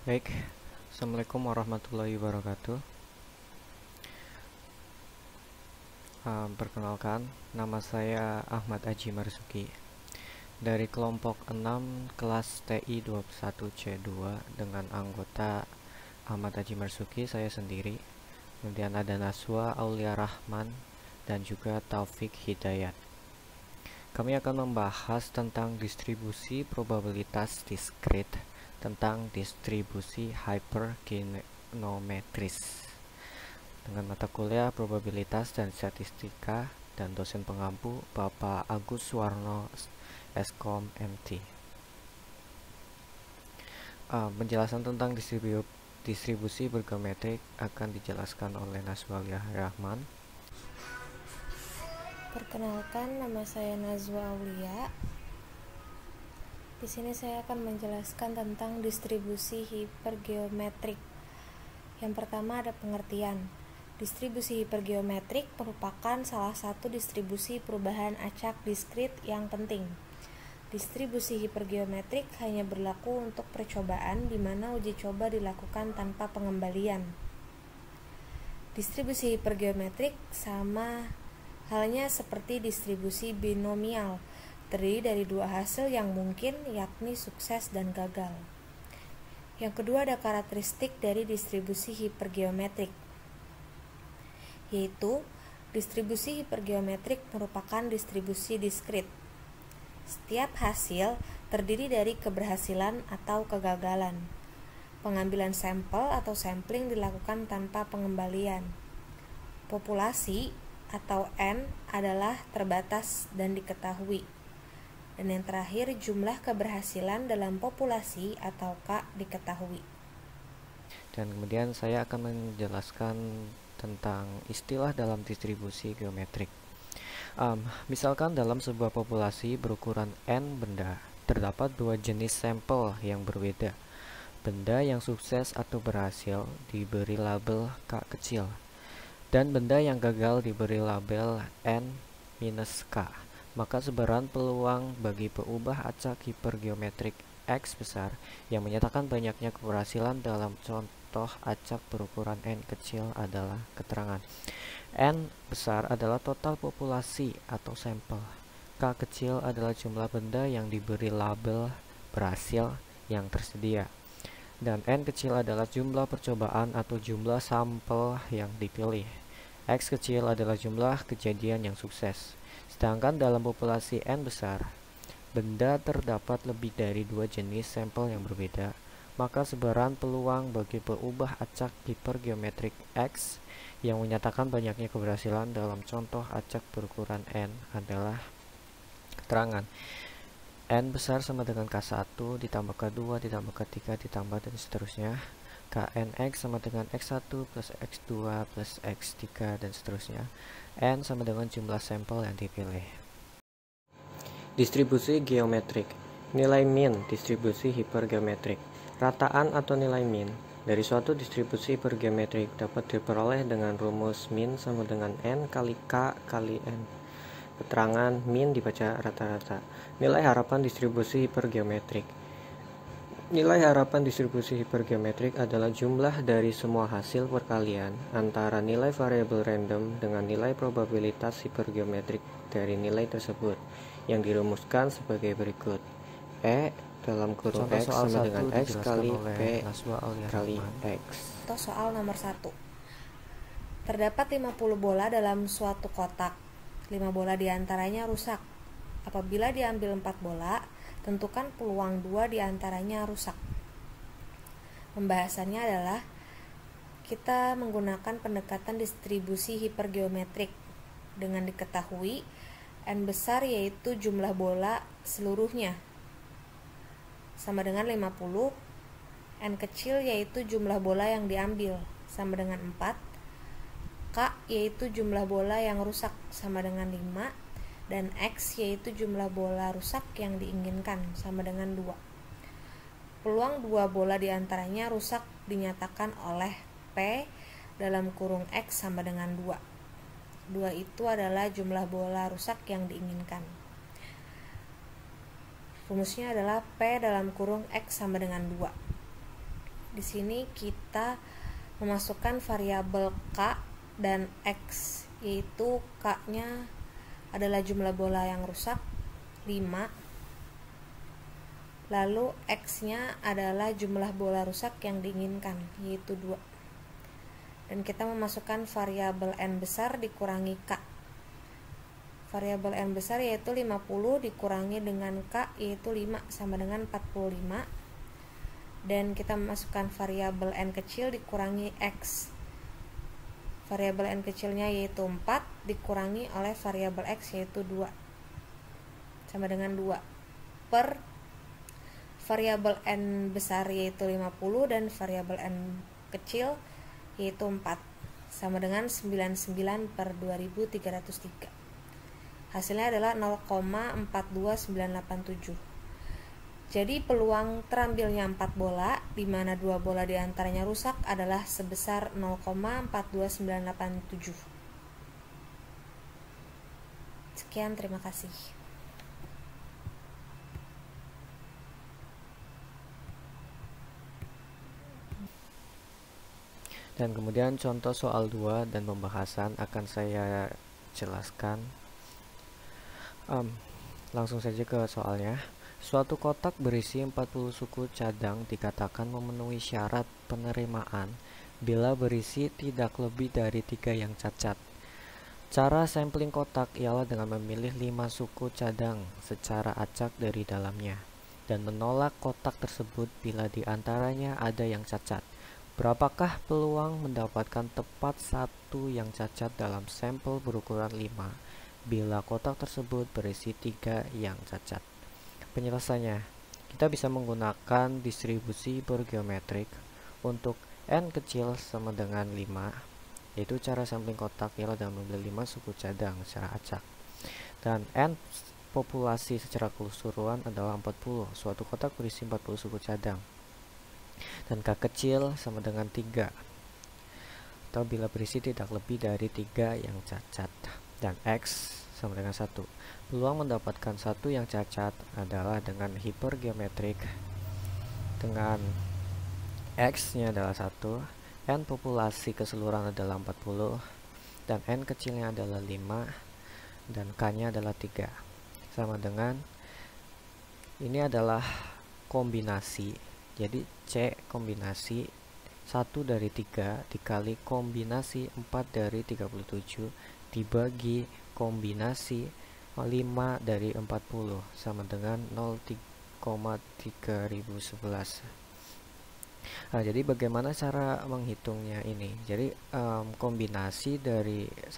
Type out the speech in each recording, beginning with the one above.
Baik, Assalamualaikum warahmatullahi wabarakatuh. Perkenalkan, nama saya Ahmad Aji Marzuki dari kelompok 6 kelas TI 21C2 dengan anggota Ahmad Aji Marzuki, saya sendiri. Kemudian ada Naswa Aulia Rahman dan juga Taufik Hidayat. Kami akan membahas tentang distribusi probabilitas diskrit, tentang distribusi hypergeometris dengan mata kuliah probabilitas dan statistika dan dosen pengampu Bapak Agus Suwarno Eskom MT. Penjelasan tentang distribusi bergeometrik akan dijelaskan oleh Naswa Aulia Rahman. Perkenalkan, nama saya Nazwa Aulia. Di sini saya akan menjelaskan tentang distribusi hipergeometrik. Yang pertama ada pengertian. Distribusi hipergeometrik merupakan salah satu distribusi perubahan acak diskrit yang penting. Distribusi hipergeometrik hanya berlaku untuk percobaan di mana uji coba dilakukan tanpa pengembalian. Distribusi hipergeometrik sama halnya seperti distribusi binomial, terdiri dari dua hasil yang mungkin, yakni sukses dan gagal. Yang kedua ada karakteristik dari distribusi hipergeometrik, yaitu distribusi hipergeometrik merupakan distribusi diskrit. Setiap hasil terdiri dari keberhasilan atau kegagalan. Pengambilan sampel atau sampling dilakukan tanpa pengembalian. Populasi atau N adalah terbatas dan diketahui. Dan yang terakhir, jumlah keberhasilan dalam populasi atau K diketahui. Dan kemudian saya akan menjelaskan tentang istilah dalam distribusi geometrik. Misalkan dalam sebuah populasi berukuran N benda, terdapat dua jenis sampel yang berbeda. Benda yang sukses atau berhasil diberi label K kecil, dan benda yang gagal diberi label N-K. Maka sebaran peluang bagi peubah acak hipergeometrik X besar yang menyatakan banyaknya keberhasilan dalam contoh acak berukuran N kecil adalah keterangan. N besar adalah total populasi atau sampel. K kecil adalah jumlah benda yang diberi label berhasil yang tersedia. Dan N kecil adalah jumlah percobaan atau jumlah sampel yang dipilih. X kecil adalah jumlah kejadian yang sukses. Sedangkan dalam populasi N besar, benda terdapat lebih dari dua jenis sampel yang berbeda, maka sebaran peluang bagi peubah acak hipergeometrik X yang menyatakan banyaknya keberhasilan dalam contoh acak berukuran N adalah keterangan. N besar sama dengan K1 ditambah K2 ditambah K3 ditambah dan seterusnya. KNX sama dengan X1 plus X2 plus X3 dan seterusnya. N sama dengan jumlah sampel yang dipilih. Distribusi geometrik. Nilai min distribusi hipergeometrik. Rataan atau nilai min dari suatu distribusi hipergeometrik dapat diperoleh dengan rumus min sama dengan N kali K kali N. Keterangan min dibaca rata-rata. Nilai harapan distribusi hipergeometrik. Nilai harapan distribusi hipergeometrik adalah jumlah dari semua hasil perkalian antara nilai variabel random dengan nilai probabilitas hipergeometrik dari nilai tersebut, yang dirumuskan sebagai berikut. E dalam kurung X sama dengan X kali P kali X. Atau soal nomor 1. Terdapat 50 bola dalam suatu kotak. 5 bola diantaranya rusak. Apabila diambil 4 bola, tentukan peluang 2 diantaranya rusak. Pembahasannya adalah kita menggunakan pendekatan distribusi hipergeometrik dengan diketahui N besar yaitu jumlah bola seluruhnya sama dengan 50, N kecil yaitu jumlah bola yang diambil sama dengan 4, K yaitu jumlah bola yang rusak sama dengan 5, dan X yaitu jumlah bola rusak yang diinginkan sama dengan 2. Peluang 2 bola diantaranya rusak dinyatakan oleh P dalam kurung X sama dengan 2. 2 itu adalah jumlah bola rusak yang diinginkan. Rumusnya adalah P dalam kurung X sama dengan 2. Di sini kita memasukkan variabel K dan X, yaitu K-nya adalah jumlah bola yang rusak 5, lalu X-nya adalah jumlah bola rusak yang diinginkan, yaitu 2. Dan kita memasukkan variabel N besar dikurangi K. Variabel N besar yaitu 50 dikurangi dengan K, yaitu 5 sama dengan 45. Dan kita memasukkan variabel N kecil dikurangi X. Variabel N kecilnya yaitu 4 dikurangi oleh variabel X yaitu 2 sama dengan 2 per variabel N besar yaitu 50 dan variabel N kecil yaitu 4 sama dengan 99 per 2303. Hasilnya adalah 0,42987. Jadi peluang terambilnya 4 bola, di mana 2 bola diantaranya rusak, adalah sebesar 0,42987. Sekian, terima kasih. Dan kemudian contoh soal 2 dan pembahasan akan saya jelaskan. Langsung saja ke soalnya. Suatu kotak berisi 40 suku cadang dikatakan memenuhi syarat penerimaan bila berisi tidak lebih dari 3 yang cacat. Cara sampling kotak ialah dengan memilih 5 suku cadang secara acak dari dalamnya dan menolak kotak tersebut bila di antaranya ada yang cacat. Berapakah peluang mendapatkan tepat 1 yang cacat dalam sampel berukuran 5 bila kotak tersebut berisi 3 yang cacat? Penjelasannya, kita bisa menggunakan distribusi bergeometrik untuk N kecil sama dengan 5, yaitu cara sampling kotak ialah dengan memilih 5 suku cadang secara acak. Dan N populasi secara keseluruhan adalah 40, suatu kotak berisi 40 suku cadang. Dan K kecil sama dengan 3, atau bila berisi tidak lebih dari 3 yang cacat. Dan X sama dengan 1. Peluang mendapatkan 1 yang cacat adalah dengan hipergeometrik dengan X nya adalah 1, N populasi keseluruhan adalah 40, dan N kecilnya adalah 5, dan K nya adalah 3. Sama dengan, ini adalah kombinasi, jadi C kombinasi 1 dari 3 dikali kombinasi 4 dari 37 dibagi kombinasi 5 dari 40 sama dengan 0,3011. Nah, jadi bagaimana cara menghitungnya ini? Jadi kombinasi dari 3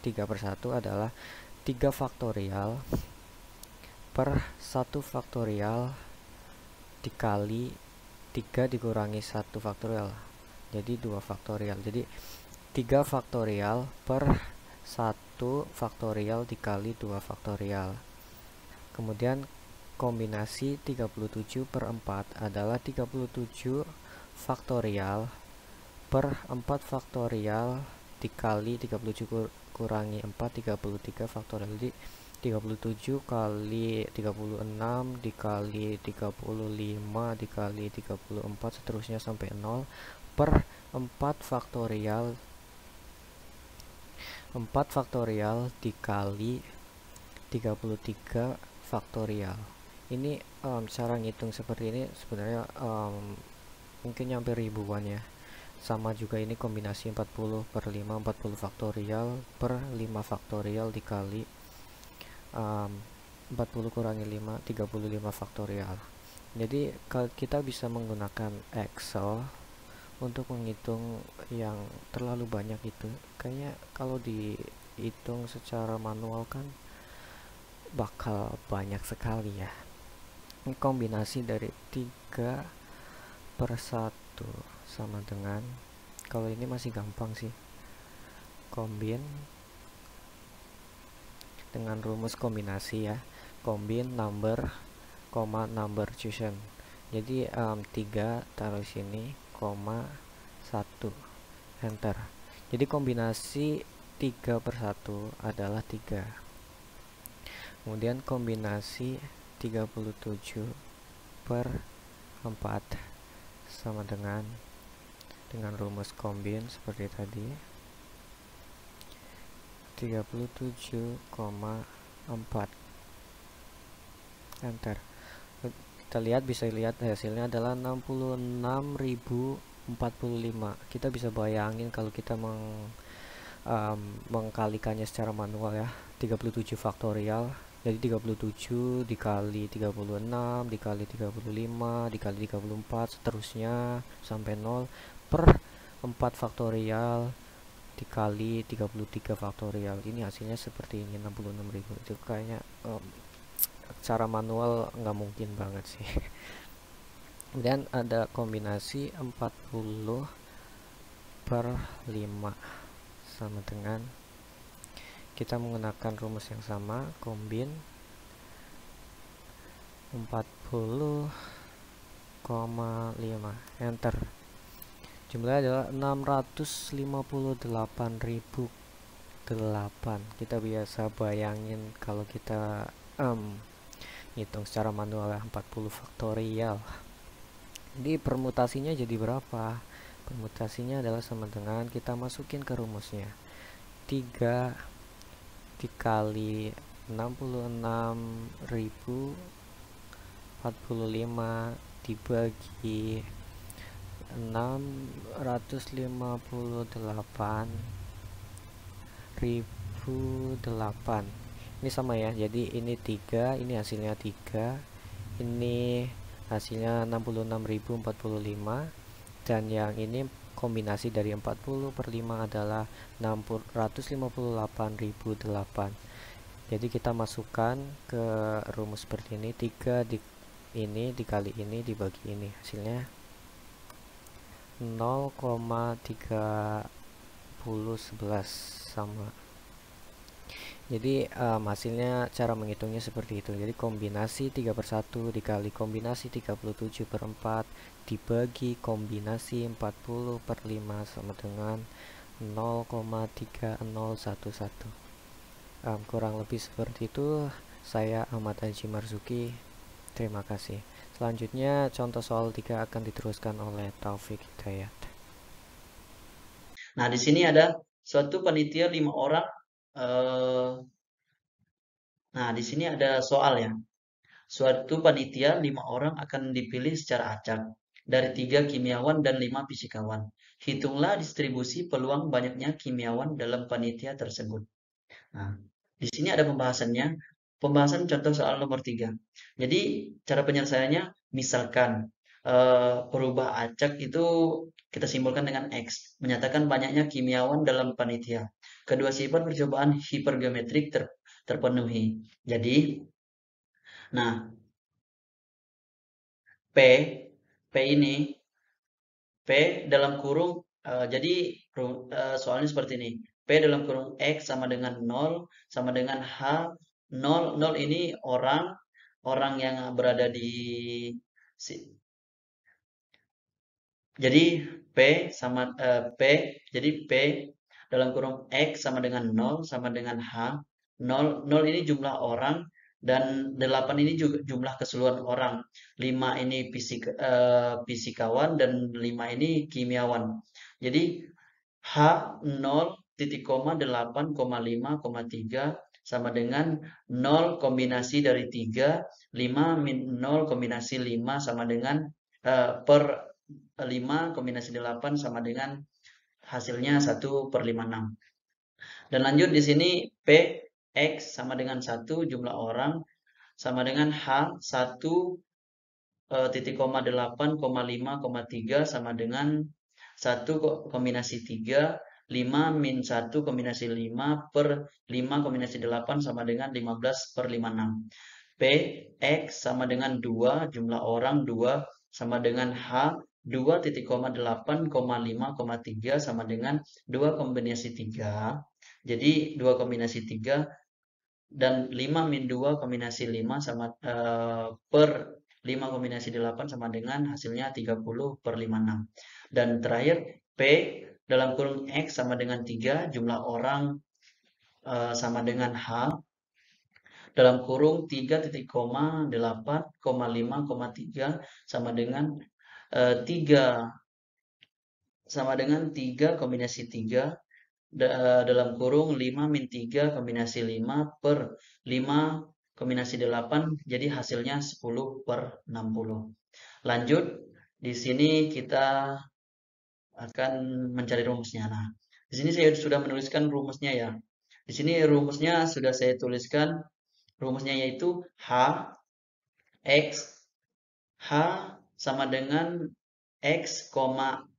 per 1 adalah 3 faktorial per 1 faktorial dikali 3 dikurangi 1 faktorial, jadi 2 faktorial. Jadi 3 faktorial per 1 faktorial dikali 2 faktorial. Kemudian kombinasi 37 per 4 adalah 37 faktorial per 4 faktorial dikali 37 kurangi 4, 33 faktorial. Jadi 37 kali 36 dikali 35 dikali 34 seterusnya sampai 0 per 4 faktorial dikali 33 faktorial. Ini cara ngitung seperti ini sebenarnya mungkin nyampe ribuan ya. Sama juga ini kombinasi 40 per 5, 40 faktorial per 5 faktorial dikali 40 kurangi 5, 35 faktorial. Jadi kita bisa menggunakan Excel untuk menghitung yang terlalu banyak itu. Kayaknya kalau dihitung secara manual kan bakal banyak sekali ya. Ini kombinasi dari 3 per 1 sama dengan, kalau ini masih gampang sih, kombin dengan rumus kombinasi ya, kombin number, number chosen. Jadi 3 taruh sini, 1 enter. Jadi kombinasi 3 per 1 adalah 3. Kemudian kombinasi 37 per 4 sama dengan rumus kombin seperti tadi 37,4. Enter. Kita bisa lihat hasilnya adalah 66.045. Kita bisa bayangin kalau kita mengkalikannya secara manual ya, 37 faktorial. Jadi 37 dikali 36 dikali 35 dikali 34 seterusnya sampai 0 per 4 faktorial dikali 33 faktorial. Ini hasilnya seperti ini, 66.000. Itu kayaknya cara manual nggak mungkin banget sih. Kemudian ada kombinasi 40 per 5 sama dengan kita menggunakan rumus yang sama, kombin 40,5. Enter. Jumlahnya adalah 658.008. Kita biasa bayangin kalau kita hitung secara manual ya, 40 faktorial. Jadi permutasinya jadi berapa? Permutasinya adalah sama dengan kita masukin ke rumusnya 3 dikali 66.045 dibagi 658.008. Ini sama ya, jadi ini 3, ini hasilnya 3, ini hasilnya 66.045, dan yang ini kombinasi dari 40 per 5 adalah 658.008. Jadi kita masukkan ke rumus seperti ini, 3 ini dikali ini dibagi ini, hasilnya 0,3011 sama. Jadi hasilnya cara menghitungnya seperti itu. Jadi kombinasi 3 per 1 dikali kombinasi 37 per 4 dibagi kombinasi 40 per 5 sama dengan 0,3011. Kurang lebih seperti itu. Saya Ahmad Haji Marzuki. Terima kasih. Selanjutnya contoh soal 3 akan diteruskan oleh Taufik Hidayat. Nah, di sini ada suatu panitia 5 orang. Nah, di sini ada soalnya. Suatu panitia 5 orang akan dipilih secara acak dari 3 kimiawan dan 5 fisikawan. Hitunglah distribusi peluang banyaknya kimiawan dalam panitia tersebut. Nah, di sini ada pembahasannya. Pembahasan contoh soal nomor 3. Jadi, cara penyelesaiannya, misalkan perubah acak itu kita simbolkan dengan X, menyatakan banyaknya kimiawan dalam panitia. Kedua sifat percobaan hipergeometrik terpenuhi. Jadi, nah, P, P ini, P dalam kurung, jadi soalnya seperti ini. P dalam kurung X sama dengan 0, sama dengan H, 0, 0 ini orang yang berada di, jadi P sama P, jadi P dalam kurung X sama dengan 0, sama dengan H, 0, 0 ini jumlah orang, dan 8 ini juga jumlah keseluruhan orang. 5 ini fisikawan dan 5 ini kimiawan. Jadi H 0,8,5,3 sama dengan 0 kombinasi dari 3, 5 min 0 kombinasi 5 sama dengan per 5 kombinasi 8 sama dengan hasilnya 1 per 56. Dan lanjut di sini P X sama dengan 1 jumlah orang sama dengan H 1 titik koma 8,5,3 sama dengan 1 kombinasi 3, 5 min 1 kombinasi 5 per 5 kombinasi 8 sama dengan 15 per 56. P, X sama dengan 2, jumlah orang 2 sama dengan H 2,8,5,3 sama dengan 2 kombinasi 3. Jadi 2 kombinasi 3 dan 5 min 2 kombinasi 5 sama per 5 kombinasi 8 sama dengan hasilnya 30 per 56. Dan terakhir P dalam kurung X sama dengan 3, jumlah orang sama dengan H dalam kurung 3,8,5,3 sama dengan 3 sama dengan 3 kombinasi 3 dalam kurung 5 min 3 kombinasi 5 per 5 kombinasi 8, jadi hasilnya 10 per 60. Lanjut, di sini kita akan mencari rumusnya. Nah, di sini saya sudah menuliskan rumusnya ya. Di sini rumusnya sudah saya tuliskan, rumusnya yaitu X H sama dengan X,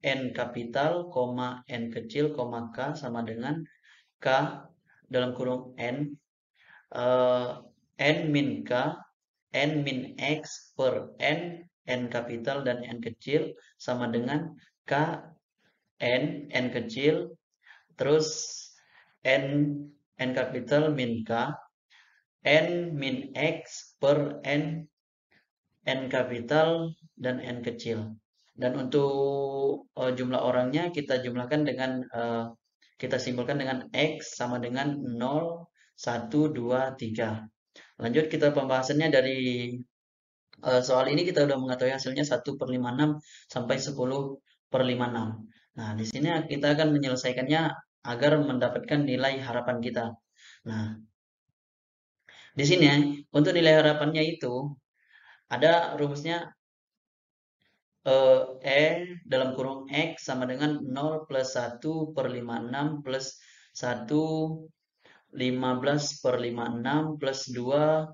N kapital, N kecil, K sama dengan K dalam kurung N, N min K, N min X per N kapital dan N kecil sama dengan K, N kecil, terus N, N kapital min K, N min X per N kapital dan N kecil. Dan untuk jumlah orangnya kita jumlahkan dengan kita simpulkan dengan X sama dengan 0, 1, 2, 3. Lanjut kita pembahasannya dari soal ini kita sudah mengetahui hasilnya 1 per 56 sampai 10 per 56. Nah, di sini kita akan menyelesaikannya agar mendapatkan nilai harapan kita. Nah, di sini untuk nilai harapannya itu ada rumusnya E dalam kurung X sama dengan 0 plus 1 per 56 plus 1 15 per 56 plus 2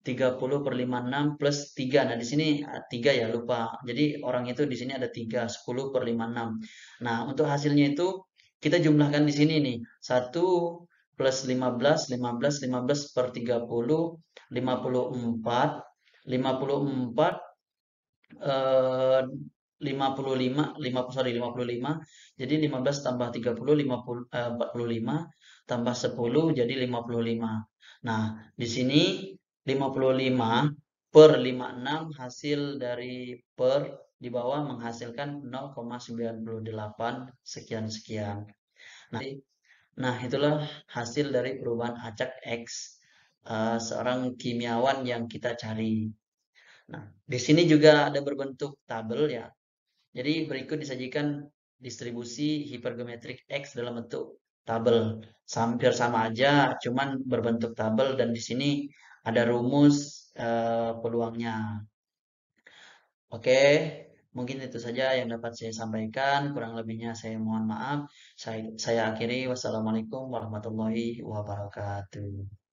30 per 56 plus 3. Nah, di sini 3 ya, lupa. Jadi orang itu di sini ada 3, 10 per 56. Nah, untuk hasilnya itu kita jumlahkan di sini nih. 1 plus 15, 15, 15 per 30, 54. 54 eh, 55 55 jadi 15 tambah 30 50 45 tambah 10 jadi 55. Nah, di sini 55 per 56 hasil dari per di bawah menghasilkan 0,98 sekian-sekian. Nah, itulah hasil dari perubahan acak X seorang kimiawan yang kita cari. Nah, di sini juga ada berbentuk tabel ya. Jadi berikut disajikan distribusi hipergeometrik X dalam bentuk tabel. Hampir sama aja, cuman berbentuk tabel dan di sini ada rumus peluangnya. Oke, mungkin itu saja yang dapat saya sampaikan. Kurang lebihnya saya mohon maaf. Saya akhiri. Wassalamualaikum warahmatullahi wabarakatuh.